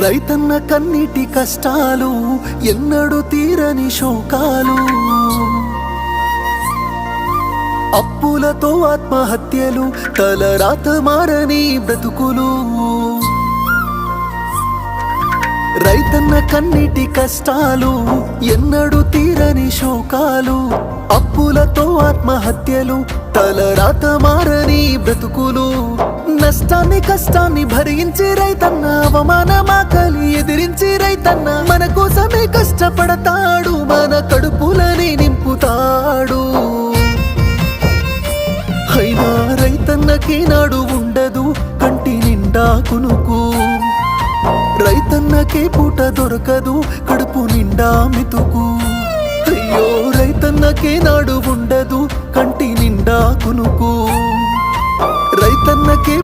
రైతన్న కన్నీటి కష్టాలు ఎన్నడూ తీరని శోకాలు, అప్పులతో ఆత్మహత్యలు, తలరాత మారని బ్రతుకులు. రైతన్న కన్నీటి కష్టాలు ఎన్నడూ తీరని శోకాలు, అప్పులతో ఆత్మహత్యలు, తలరాత మారని బ్రతుకులు. నష్టాన్ని కష్టాన్ని భరించి రైతన్న, అవమానమాకలి ఎదిరించి రైతన్న మన కోసమే కష్టపడతాడు, మన కడుపులని నింపుతాడు. అయినా రైతన్నకి నాడు ఉండదు కంటి నిండా కునుకు, రైతన్నకే పూట దొరకదు కడుపు నిండా మితుకు. అయ్యో రైతన్నకే నాడు ఉండదు కంటి నిండా కునుకు, రైతన్నకే